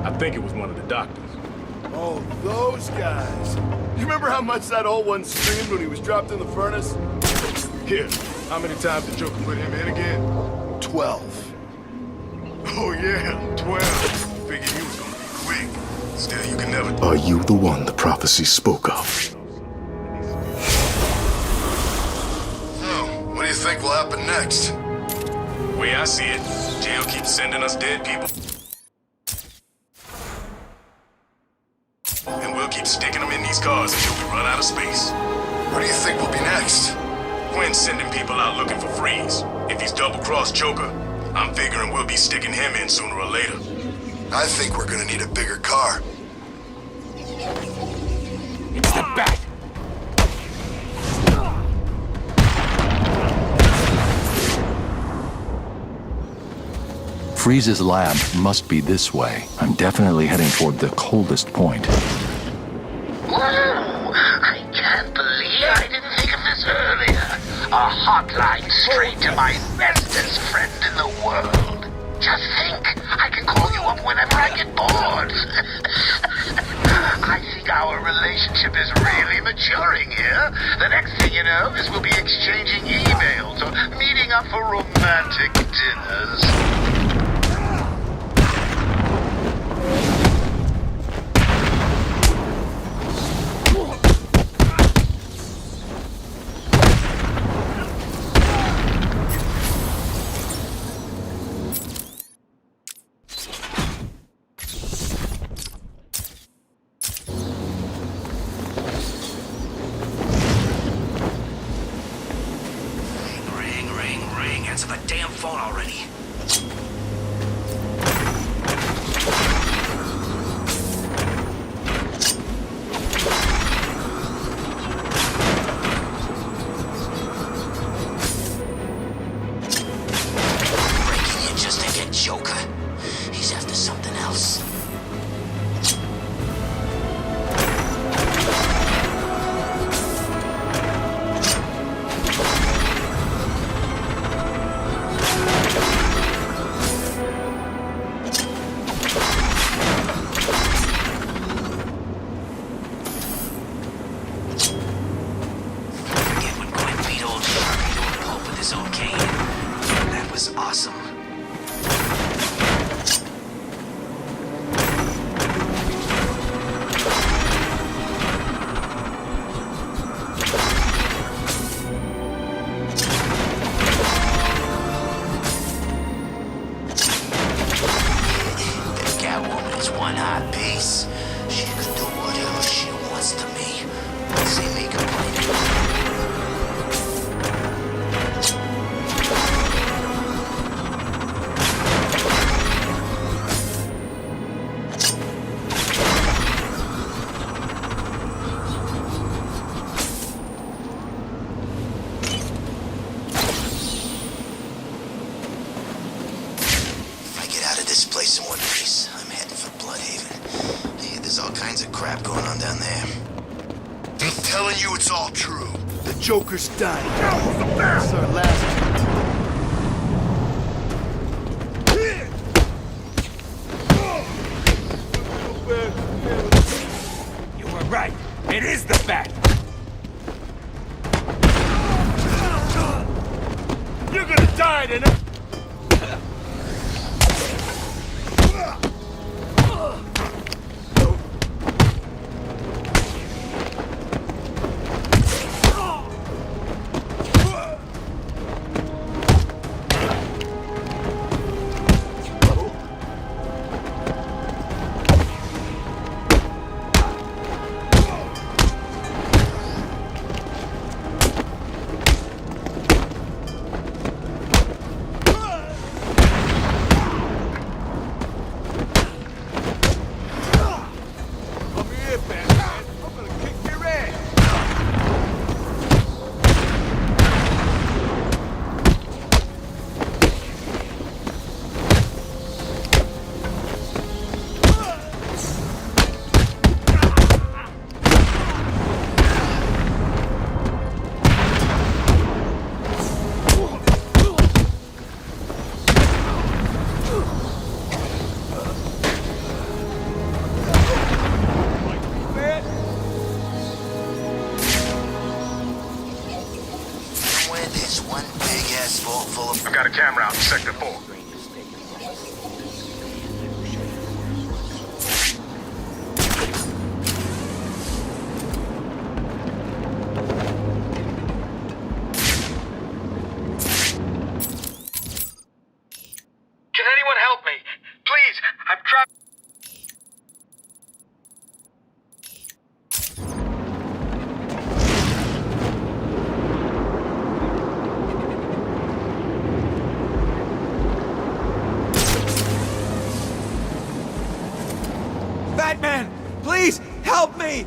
I think it was one of the doctors. Oh, those guys. You remember how much that old one screamed when he was dropped in the furnace? Here, how many times did Joker put him in again? 12. Oh yeah, 12. Figured he was gonna be quick. Still, you can never... Are you the one the prophecy spoke of? So, what do you think will happen next? The way I see it, jail keeps sending us dead people. And we'll keep sticking them in these cars until we run out of space. What do you think will be next? Quinn's sending people out looking for Freeze. If he's double-crossed Joker, I'm figuring we'll be sticking him in sooner or later. I think we're gonna need a bigger car. It's the Bat! Freeze's lab must be this way. I'm definitely heading toward the coldest point. Whoa! I can't believe I didn't think of this earlier. A hotline straight to my bestest friend in the world. Just think, I can call you up whenever I get bored. I think our relationship is really maturing here. The next thing you know is we'll be exchanging emails or meeting up for romantic dinners. Answer the damn phone already. Breaking in just to get Joker. He's after something else. Awesome. The Catwoman's one hot piece. She can do whatever she wants to me. See me complaining. This place in one piece. I'm heading for Bloodhaven. Hey, there's all kinds of crap going on down there. I'm telling you it's all true. The Joker's dying. That's our last You were right. It is the Bat. You're gonna die tonight. camera out in Sector 4. Can anyone help me? Please, I'm trapped. Batman! Please, help me!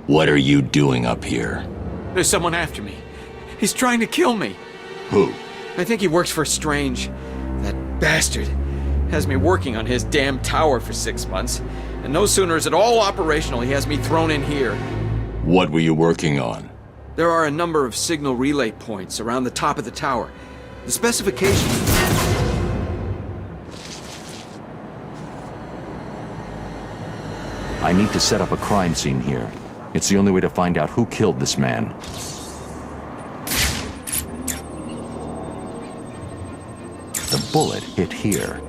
What are you doing up here? There's someone after me. He's trying to kill me. Who? I think he works for Strange. That bastard has me working on his damn tower for 6 months, and no sooner is it all operational, he has me thrown in here. What were you working on? There are a number of signal relay points around the top of the tower. The specifications... I need to set up a crime scene here. It's the only way to find out who killed this man. The bullet hit here.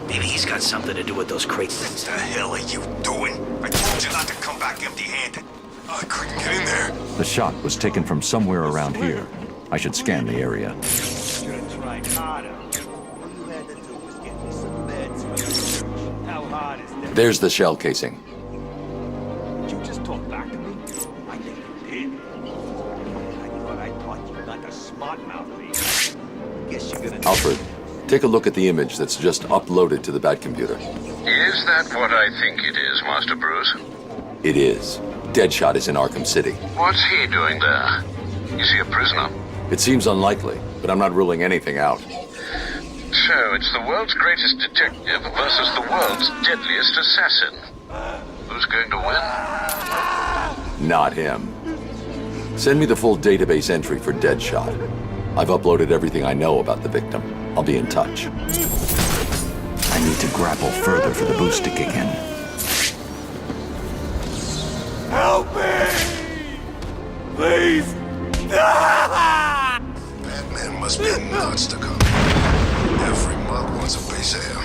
Maybe he's got something to do with those crates. What the hell are you doing? I told you not to come back empty-handed. I couldn't get in there. The shot was taken from somewhere around here. I should scan the area. Should've tried harder. All you had to do was get me some meds. How hard is that? There's the shell casing. Did you just talk back to me? I think you did. I thought you got the smart mouth of me. Guess you're gonna... Alfred, take a look at the image that's just uploaded to the Batcomputer. Is that what I think it is, Master Bruce? It is. Deadshot is in Arkham City. What's he doing there? Is he a prisoner? It seems unlikely, but I'm not ruling anything out. So, it's the world's greatest detective versus the world's deadliest assassin. Who's going to win? Not him. Send me the full database entry for Deadshot. I've uploaded everything I know about the victim. I'll be in touch. I need to grapple further for the boost to kick in. Help me! Please! Batman must be nuts to come. Every mug wants a piece of him.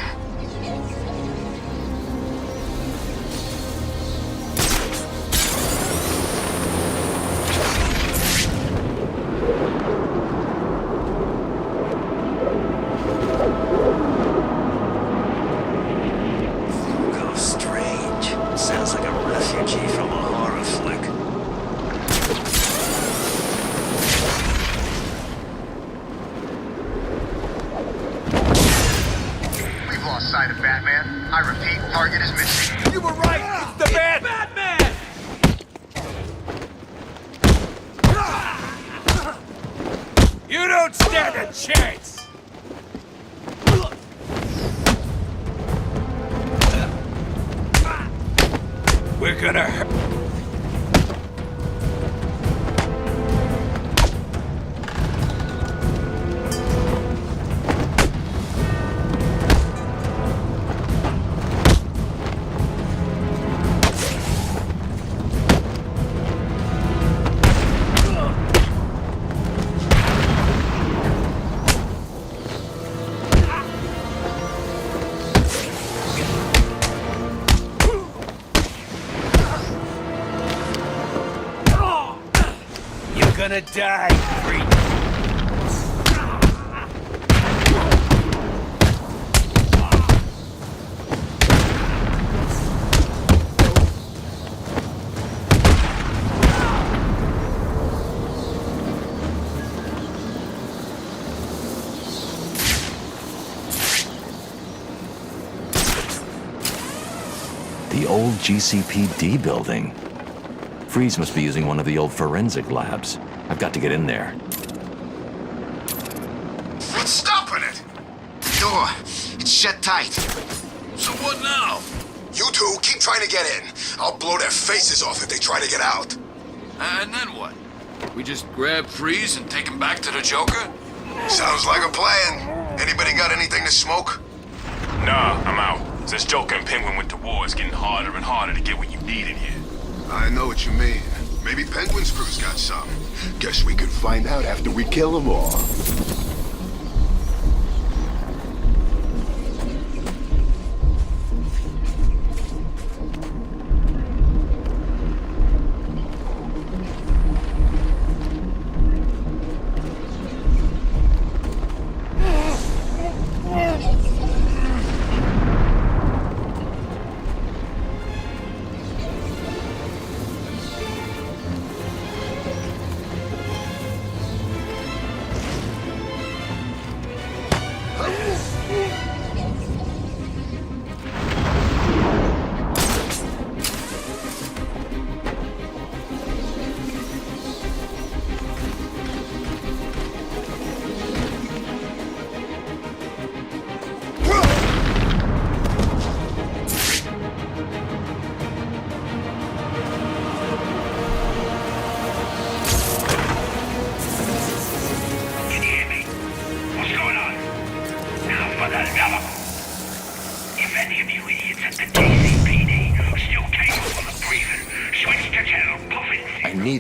How strange. Sounds like a refugee from a horror flick. We've lost sight of Batman. I repeat, target is missing. You were right! It's the Batman! You don't stand a chance! We're gonna hurt. Gonna die, freak. The old GCPD building. Freeze must be using one of the old forensic labs. I've got to get in there. What's stopping it? Door. It's shut tight. So what now? You two keep trying to get in. I'll blow their faces off if they try to get out. And then what? We just grab Freeze and take him back to the Joker? Sounds like a plan. Anybody got anything to smoke? Nah, I'm out. Since Joker and Penguin went to war, it's getting harder and harder to get what you need in here. I know what you mean. Maybe Penguin's crew's got some. Guess we could find out after we kill them all.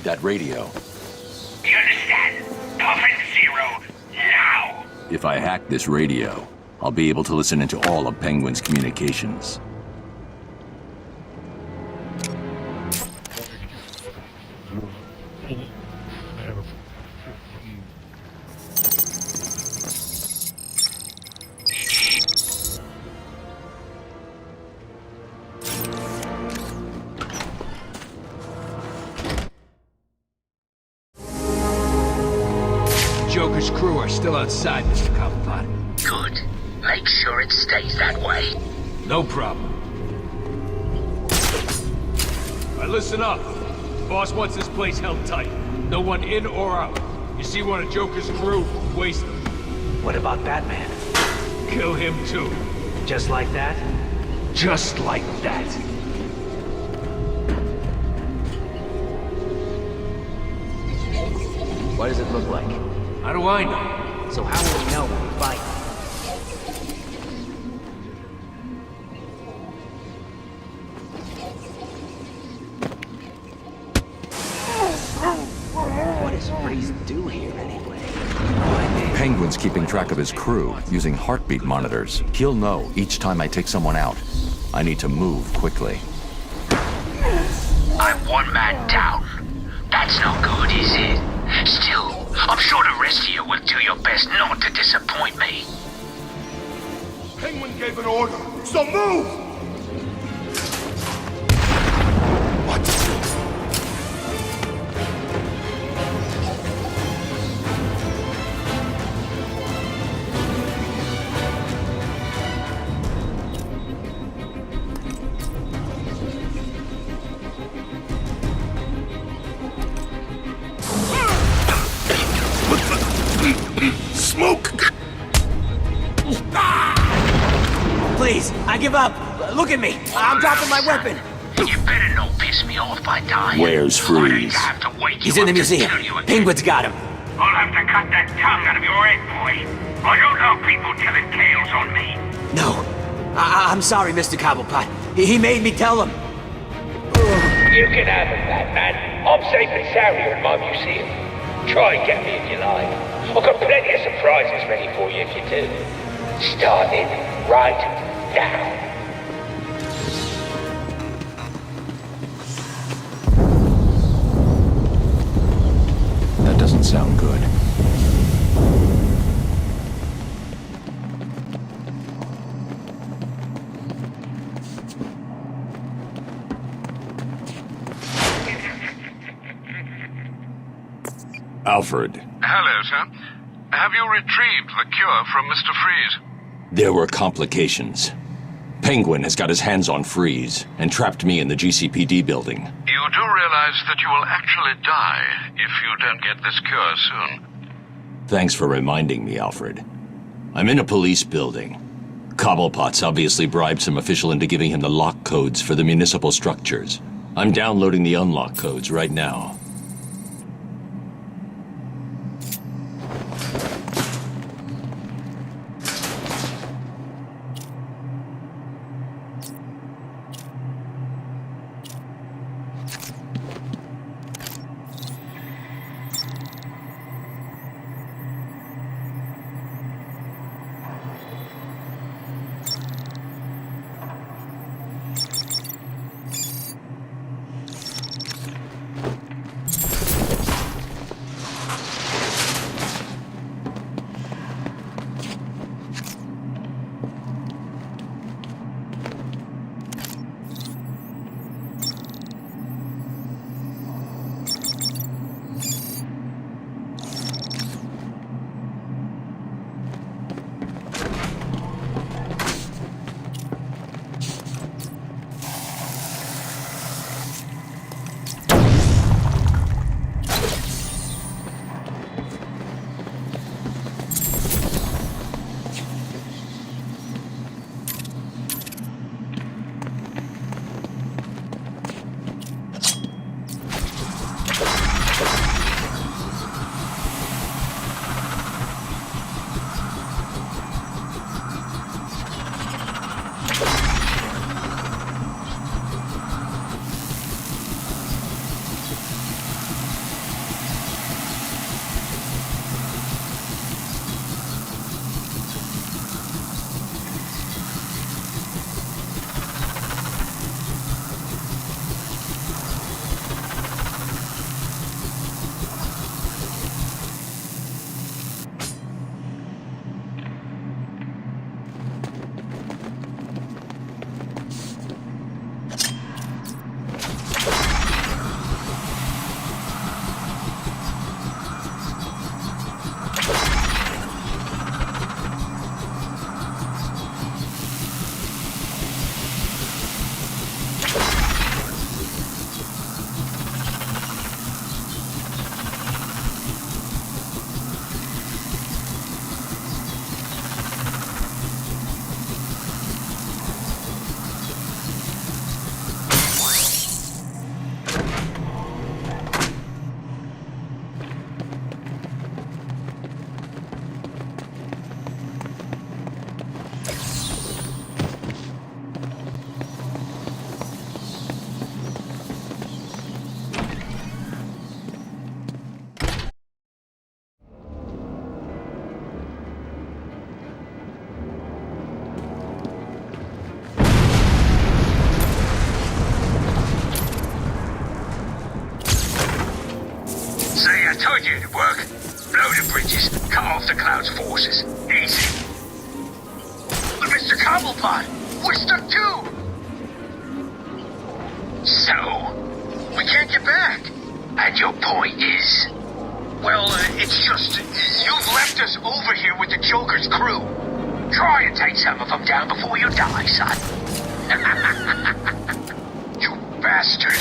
That radio. Do you understand? Puffin 0, now! If I hack this radio, I'll be able to listen into all of Penguin's communications. Joker's crew are still outside, Mr. Cobblepot. Good. Make sure it stays that way. No problem. All right, listen up. The boss wants this place held tight. No one in or out. You see one of Joker's crew, waste them. What about Batman? Kill him too. Just like that? Just like that. What does it look like? How do I know? So how will we know when we fight? What does Freeze do here anyway? Penguin's keeping track of his crew using heartbeat monitors. He'll know each time I take someone out. I need to move quickly. I'm one man down. That's no good, is it? Still, I'm sure the rest of you will do your best not to disappoint me. Penguin gave an order, so move! What? Smoke! Please, I give up. Look at me. I'm dropping my weapon. You better not piss me off by dying. Where's Freeze? Have to wake He's you in the up to museum. kill you again. Penguin's got him. I'll have to cut that tongue out of your head, boy. I don't know people telling tales on me. No. I'm sorry, Mr. Cobblepot. He made me tell him. You can have it, Batman. I'm safe and sound here in my museum. Try and get me if you like. I've got plenty of surprises ready for you if you do. Starting right now. That doesn't sound good. Alfred. Hello, sir. Have you retrieved the cure from Mr. Freeze? There were complications. Penguin has got his hands on Freeze and trapped me in the GCPD building. You do realize that you will actually die if you don't get this cure soon. Thanks for reminding me, Alfred. I'm in a police building. Cobblepot's obviously bribed some official into giving him the lock codes for the municipal structures. I'm downloading the unlock codes right now. forces. Easy. But Mr. Cobblepot, we're stuck too! So, we can't get back. And your point is? Well, it's just, you've left us over here with the Joker's crew. Try and take some of them down before you die, son. You bastard.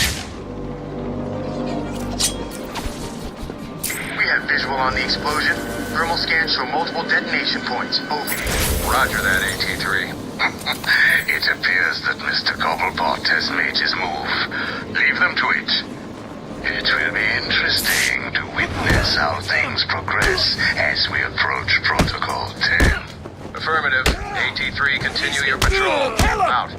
We have visual on the explosion. Thermal scans show multiple detonation points. Over. Roger that, AT-3. It appears that Mr. Cobblepot has made his move. Leave them to it. It will be interesting to witness how things progress as we approach Protocol 10. Affirmative. AT-3, continue your patrol. Out.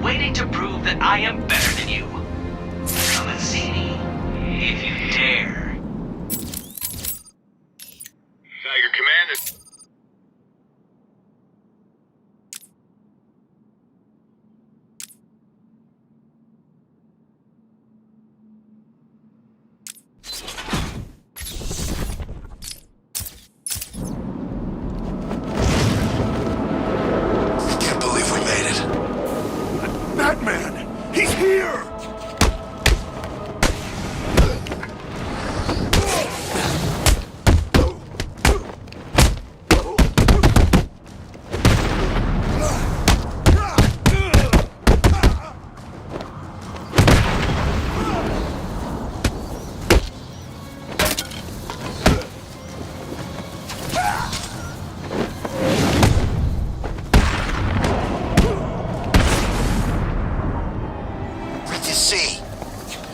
Waiting to prove that I am better than you. Come and see me, if you dare. Tiger Command is... He's here!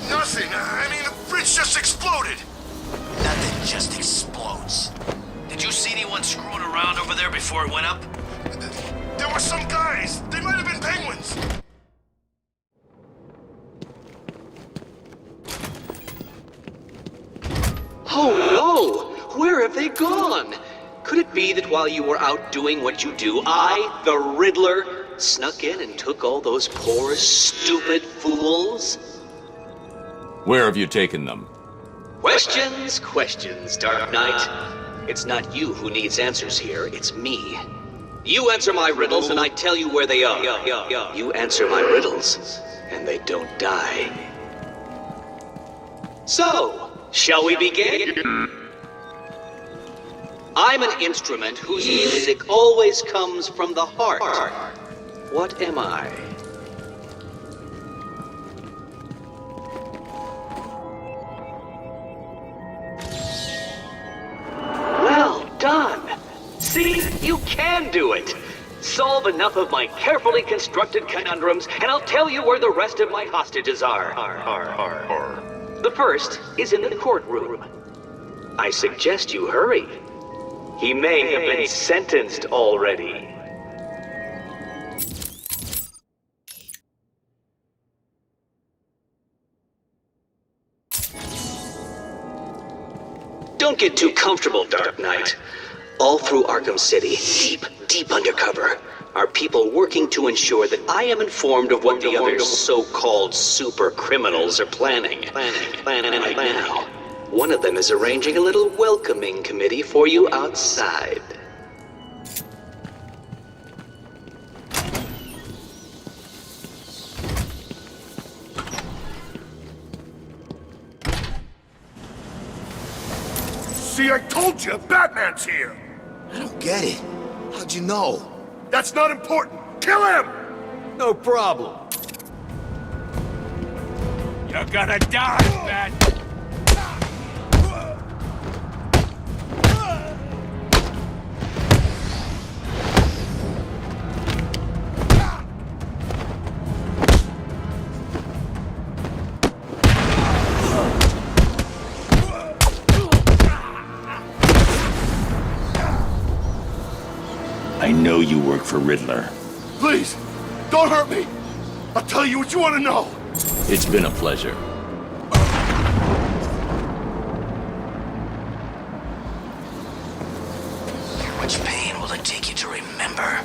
Nothing. I mean, the bridge just exploded. Nothing just explodes. Did you see anyone screwing around over there before it went up? There were some guys. They might have been penguins. Oh no! Where have they gone? Could it be that while you were out doing what you do, I, the Riddler, snuck in and took all those poor, stupid fools? Where have you taken them? Questions, questions, Dark Knight. It's not you who needs answers here, it's me. You answer my riddles and I tell you where they are. You answer my riddles and they don't die. So, shall we begin? I'm an instrument whose music always comes from the heart. What am I? Well done! See, you can do it! Solve enough of my carefully constructed conundrums, and I'll tell you where the rest of my hostages are. The first is in the courtroom. I suggest you hurry. He may have been sentenced already. Don't get too comfortable, Dark Knight. All through Arkham City, deep undercover, are people working to ensure that I am informed of what the other so-called super criminals are planning right now. One of them is arranging a little welcoming committee for you outside. See, I told you, Batman's here! I don't get it. How'd you know? That's not important! Kill him! No problem. You're gonna die, Bat! for Riddler. Please, don't hurt me. I'll tell you what you want to know. It's been a pleasure. How much pain will it take you to remember? I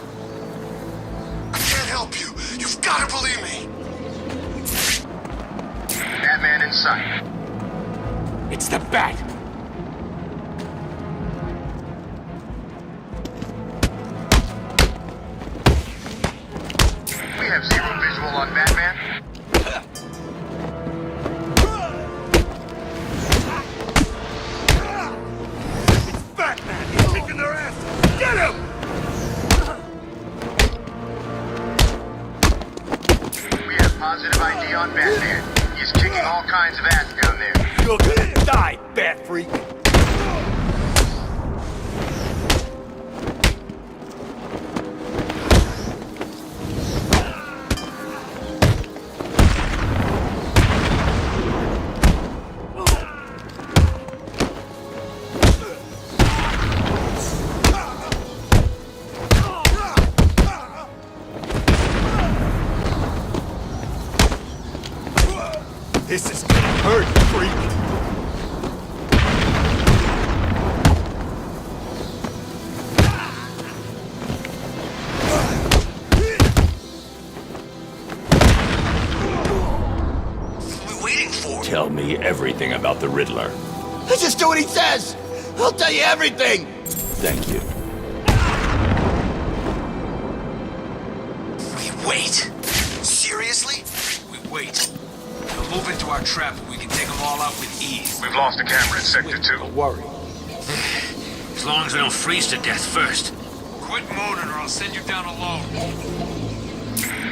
can't help you. You've got to believe me. Batman in sight. It's the Bat! We have zero visual on Batman. It's Batman. He's kicking their ass. Get him! We have positive ID on Batman. He's kicking all kinds of ass down there. You're gonna die, Bat Freak. This is gonna hurt, freak. What are we waiting for? Tell me everything about the Riddler. Just do what he says! I'll tell you everything! Thank you. We wait? Seriously? We wait. They'll move into our trap and we can take them all out with ease. We've lost a camera in Sector 2. Don't worry. As long as we don't freeze to death first. Quit moaning or I'll send you down alone.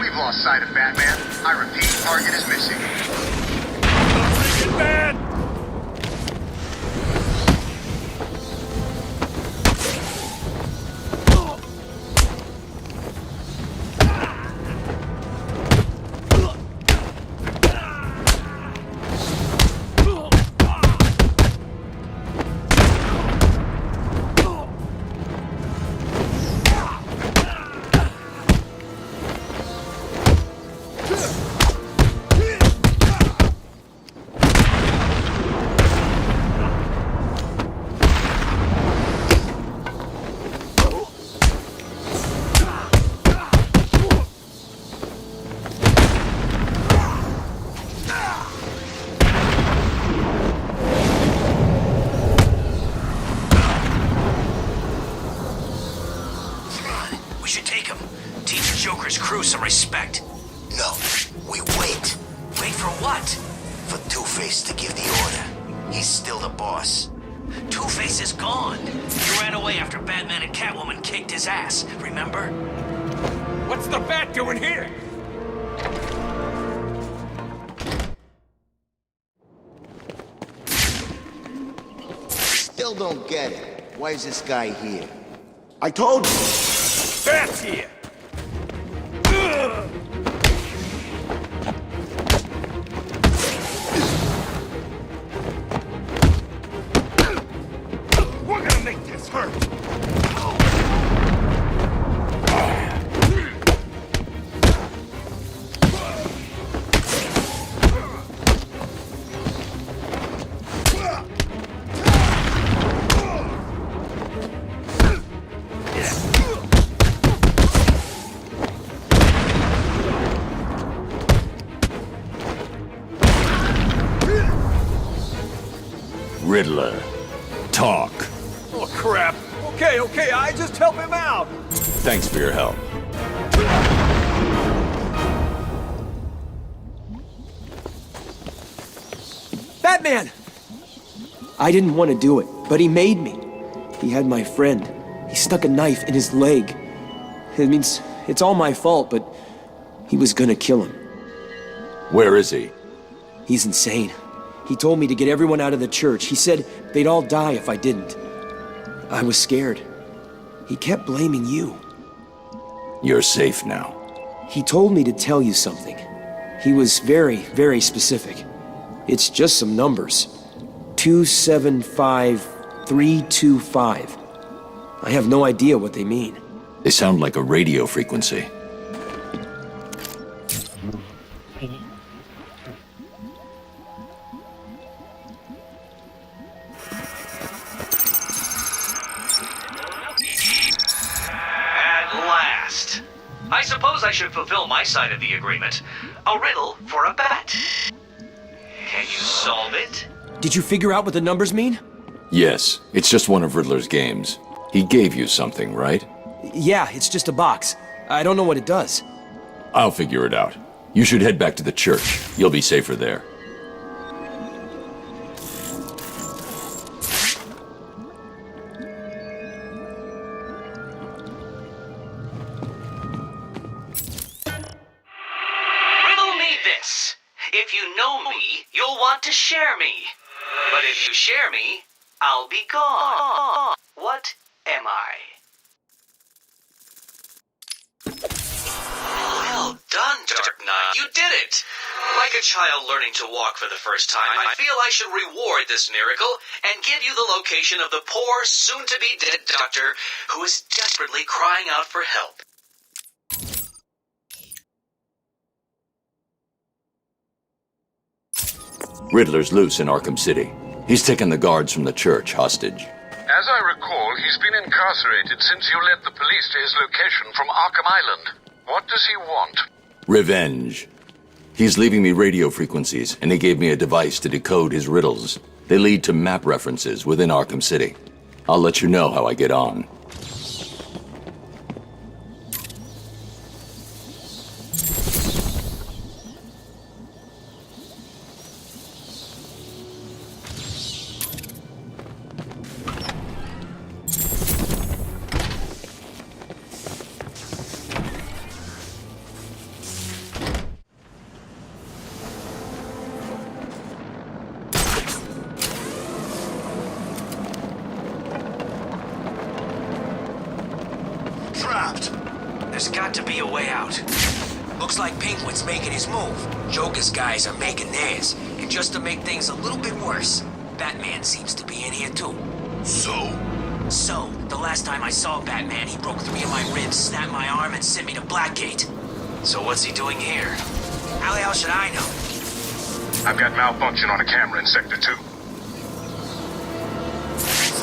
We've lost sight of Batman. I repeat, target is missing. Get bad! We should take him. Teach Joker's crew some respect. No, we wait. Wait for what? For Two-Face to give the order. He's still the boss. Two-Face is gone. He ran away after Batman and Catwoman kicked his ass, remember? What's the Bat doing here? Still don't get it. Why is this guy here? I told you. Bat's here. We're gonna make this hurt. Riddler, talk. Oh, crap. Okay, I just help him out. Thanks for your help. Batman! I didn't want to do it, but he made me. He had my friend. He stuck a knife in his leg. It means it's all my fault, but he was gonna kill him. Where is he? He's insane. He told me to get everyone out of the church. He said they'd all die if I didn't. I was scared. He kept blaming you. You're safe now. He told me to tell you something. He was very, very specific. It's just some numbers. 275325. I have no idea what they mean. They sound like a radio frequency. I suppose I should fulfill my side of the agreement. A riddle for a bat. Can you solve it? Did you figure out what the numbers mean? Yes, it's just one of Riddler's games. He gave you something, right? Yeah, it's just a box. I don't know what it does. I'll figure it out. You should head back to the church. You'll be safer there. If you know me, you'll want to share me. But if you share me, I'll be gone. What am I? Well done, Dark Knight. You did it! Like a child learning to walk for the first time, I feel I should reward this miracle and give you the location of the poor, soon-to-be dead doctor who is desperately crying out for help. Riddler's loose in Arkham City. He's taken the guards from the church hostage. As I recall, he's been incarcerated since you led the police to his location from Arkham Island. What does he want? Revenge. He's leaving me radio frequencies, and he gave me a device to decode his riddles. They lead to map references within Arkham City. I'll let you know how I get on. There's got to be a way out. Looks like Penguin's making his move. Joker's guys are making theirs. And just to make things a little bit worse, Batman seems to be in here too. So, the last time I saw Batman, he broke 3 of my ribs, snapped my arm, and sent me to Blackgate. So what's he doing here? How the hell should I know? I've got malfunction on a camera in Sector 2.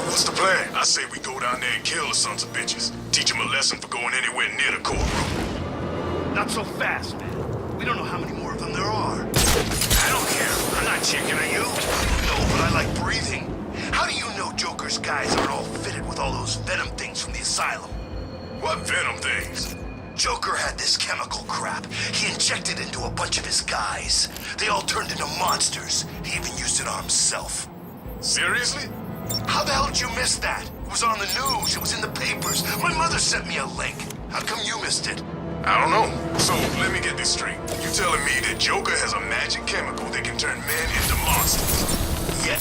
What's the plan? I say we go down there and kill the sons of bitches. Teach them a lesson for going anywhere near the courtroom. Not so fast, man. We don't know how many more of them there are. I don't care. I'm not checking on you. No, but I like breathing. How do you know Joker's guys aren't all fitted with all those venom things from the asylum? What venom things? Joker had this chemical crap. He injected it into a bunch of his guys. They all turned into monsters. He even used it on himself. Seriously? How the hell did you miss that? It was on the news. It was in the papers. My mother sent me a link. How come you missed it? I don't know. So, let me get this straight. You telling me that Joker has a magic chemical that can turn men into monsters? Yeah.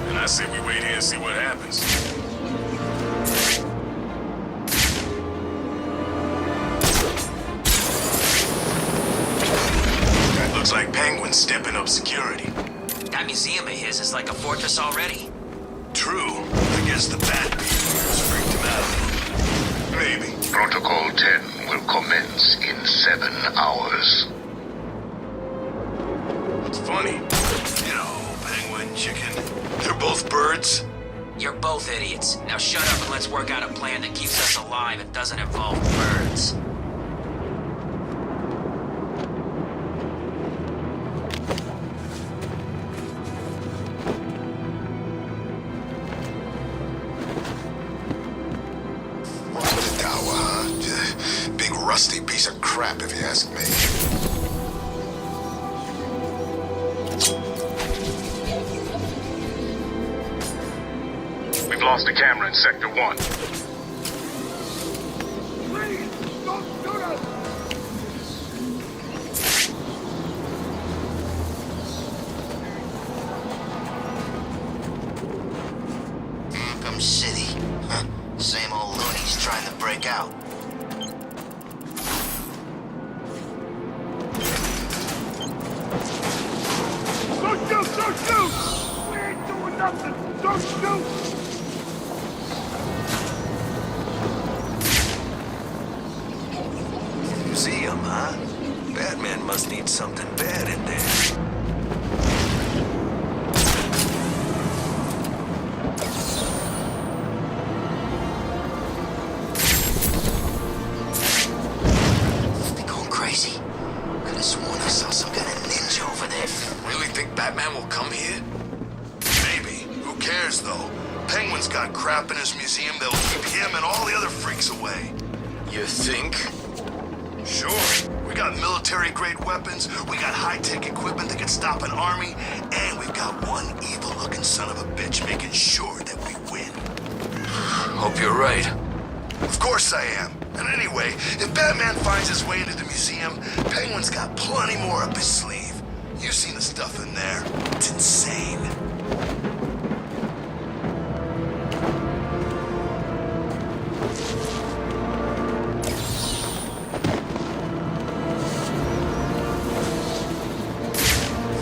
And I say we wait here and see what happens. Looks like Penguin's stepping up security. That museum of his is like a fortress already. True. I guess the Batbeaters freaked him out. Maybe. Protocol 10 will commence in 7 hours. It's funny. You know, penguin, chicken, they're both birds. You're both idiots. Now shut up and let's work out a plan that keeps us alive and doesn't involve birds. Big rusty piece of crap, if you ask me. We've lost a camera in Sector 1. Please, don't shoot us! Arkham City. Huh. Same old loonies trying to break out. Don't shoot! Don't shoot! huh? Batman must need something bad in there. Crazy. Could have sworn I saw some kind of ninja over there. Really think Batman will come here? Maybe. Who cares, though? Penguin's got crap in his museum that'll keep him and all the other freaks away. You think? Sure. We got military-grade weapons, we got high-tech equipment that can stop an army, and we've got one evil-looking son of a bitch making sure that we win. Hope you're right. Of course I am. And anyway, if Batman finds his way into the museum, Penguin's got plenty more up his sleeve. You've seen the stuff in there. It's insane.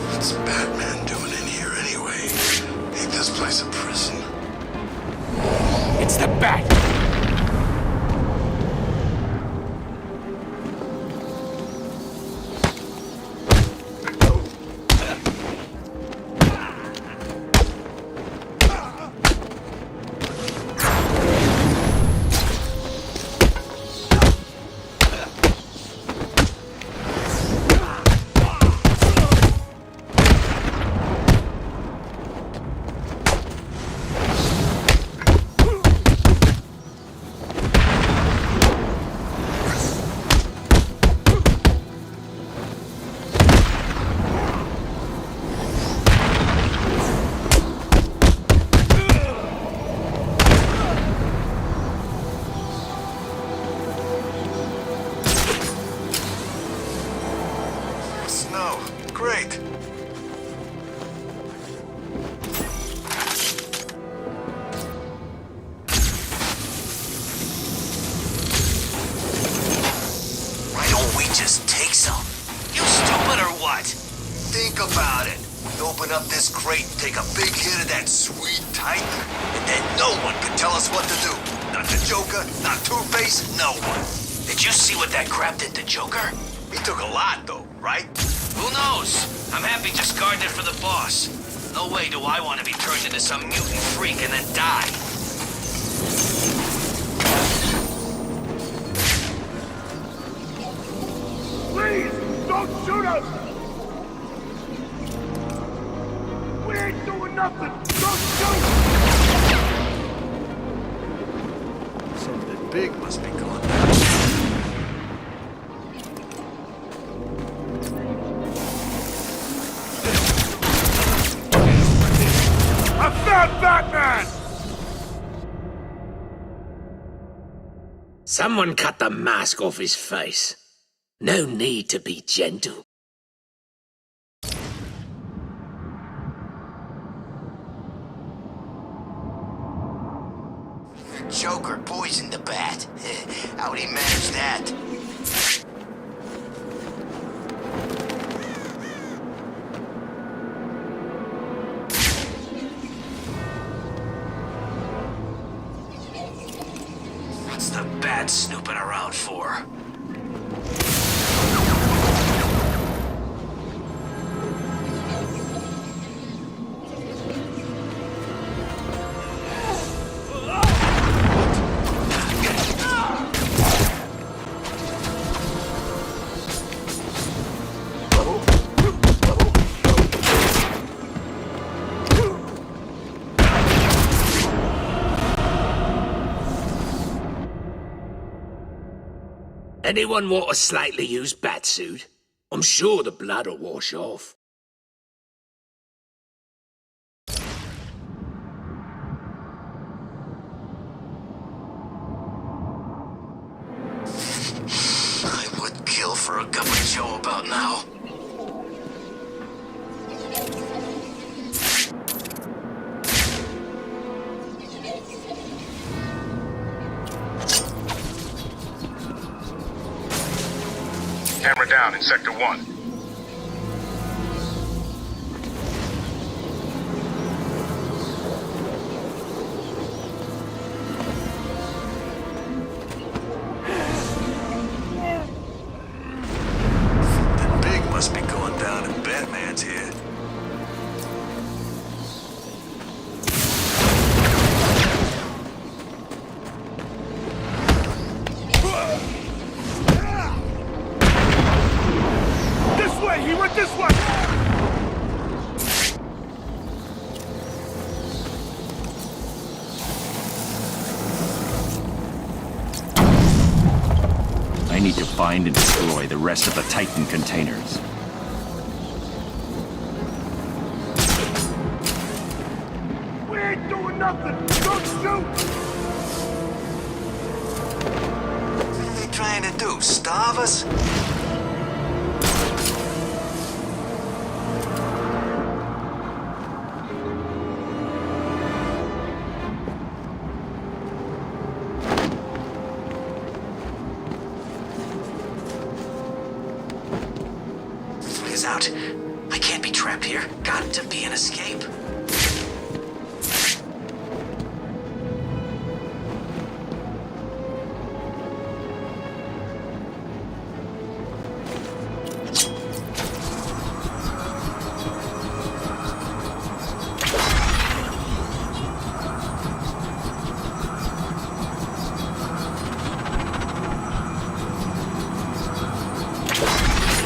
What's Batman doing in here anyway? Ain't this place a prison? It's the Bat! Snow. Great. Why don't we just take some? You stupid or what? Think about it. We open up this crate, take a big hit of that sweet titan, and then no one can tell us what to do. Not the Joker, not Two-Face, no one. Did you see what that crap did to Joker? He took a lot, though, right? Who knows? I'm happy just guarding it for the boss. No way do I want to be turned into some mutant freak and then die. Please, don't shoot us! We ain't doing nothing! Don't shoot! Something big must be going down. I found Batman! Someone cut the mask off his face. No need to be gentle. Joker poisoned the Bat. How'd he manage that? What's the Bat snooping around for? Anyone want a slightly used batsuit? I'm sure the blood'll wash off. I would kill for a cup of joe about now. Camera down in Sector 1. need to find and destroy the rest of the Titan containers. We ain't doing nothing! Don't shoot! What are they trying to do? Starve us? Out. I can't be trapped here. Got to be an escape.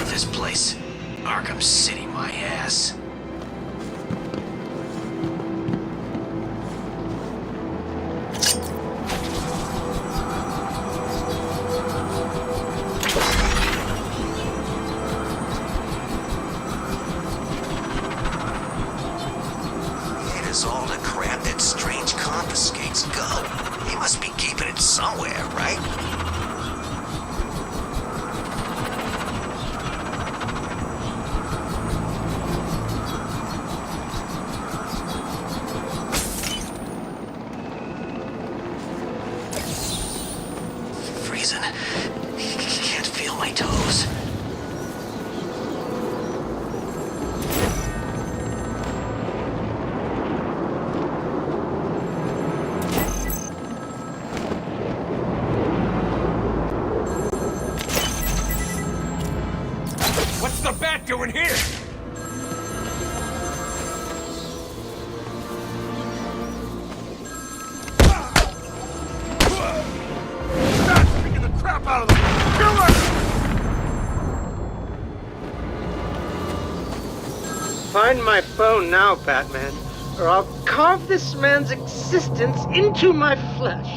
This place. Arkham City, my ass. It is all the crap that Strange confiscates go. He must be keeping it somewhere, right? Can't feel my toes. What's the bat doing here? Out of the killer! Find my phone now, Batman, or I'll carve this man's existence into my flesh.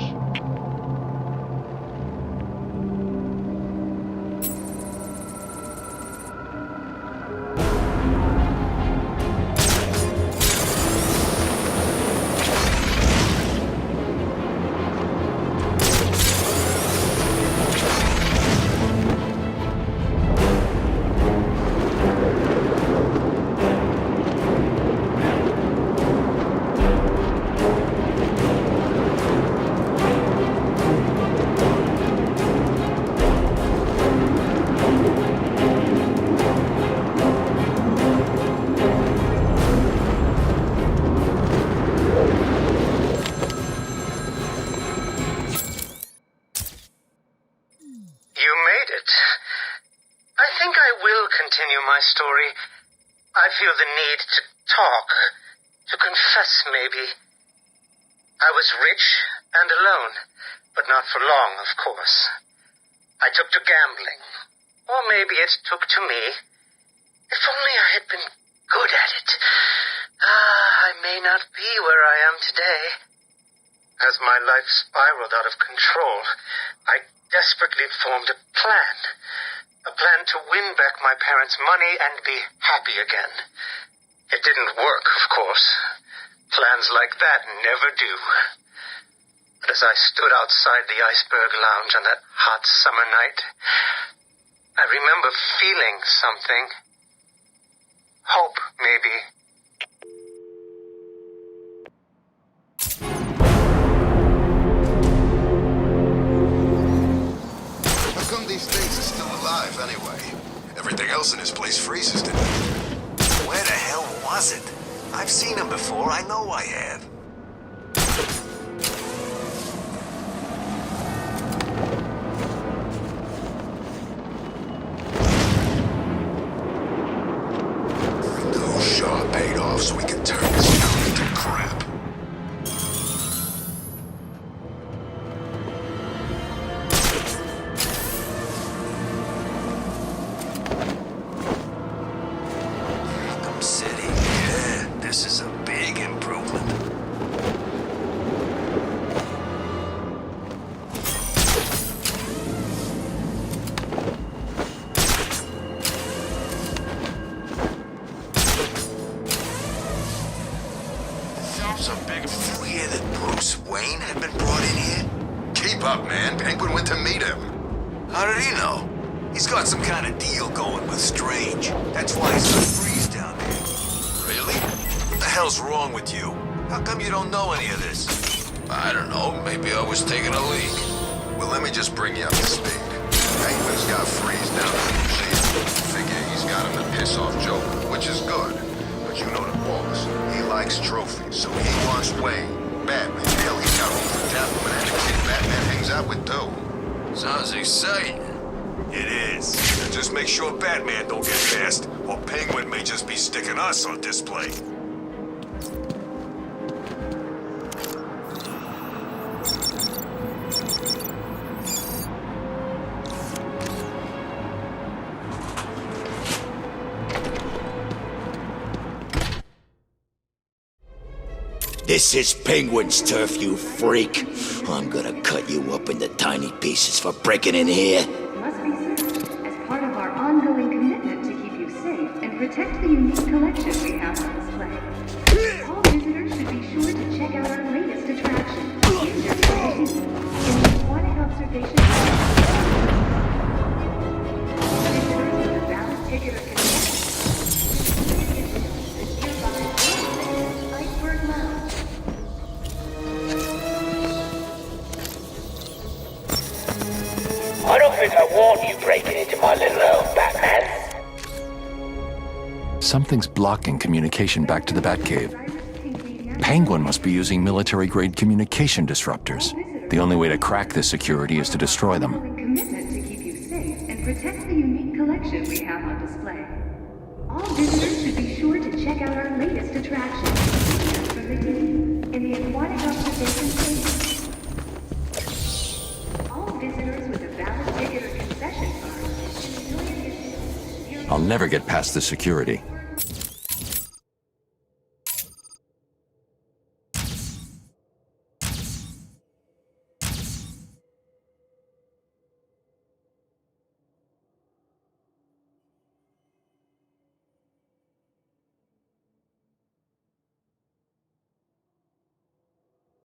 Continue my story. I feel the need to talk, to confess maybe. I was rich and alone, but not for long, of course. I took to gambling, or maybe it took to me. If only I had been good at it. I may not be where I am today. As my life spiraled out of control, I desperately formed a plan. A plan to win back my parents' money and be happy again. It didn't work, of course. Plans like that never do. But as I stood outside the Iceberg Lounge on that hot summer night, I remember feeling something. Hope, maybe. How come these things are still alive anyway? Everything else in this place freezes to death. Where the hell was it? I've seen him before, I know I have. Shaw paid off so we can turn this town into crap. Arkham City, yeah, this is a big improvement. Bruce Wayne had been brought in here? Keep up, man. Penguin went to meet him. How did he know? He's got some kind of deal going with Strange. That's why he's got freeze down there. Really? What the hell's wrong with you? How come you don't know any of this? I don't know. Maybe I was taking a leak. Well, let me just bring you up to speed. Penguin's got freeze down at the museum. Figure he's got him to piss off Joker, which is good. But you know the boss. He likes trophies, so he wants Wayne. Batman. Hell, he's got room for Catwoman and the kid Batman hangs out with, too. Sounds exciting. It is. And just make sure Batman don't get past, or Penguin may just be sticking us on display. This is Penguin's turf, you freak. I'm gonna cut you up into tiny pieces for breaking in here. Must be searched as part of our ongoing commitment to keep you safe and protect the unique collection we have on display. All visitors should be sure to check out our latest attraction, in the aquatic observation visitors with a valid ticket or consent. Iceberg Lounge. I don't think I want you breaking into my little home, Batman. Something's blocking communication back to the Batcave. Penguin must be using military-grade communication disruptors. The only way to crack this security is to destroy them. Commitment to keep you safe and protect the unique collection we have on display. All visitors should be sure to check out our latest attraction, from the team in the aquatic observation station. All visitors with a valid ticket or concession card. I'll never get past the security.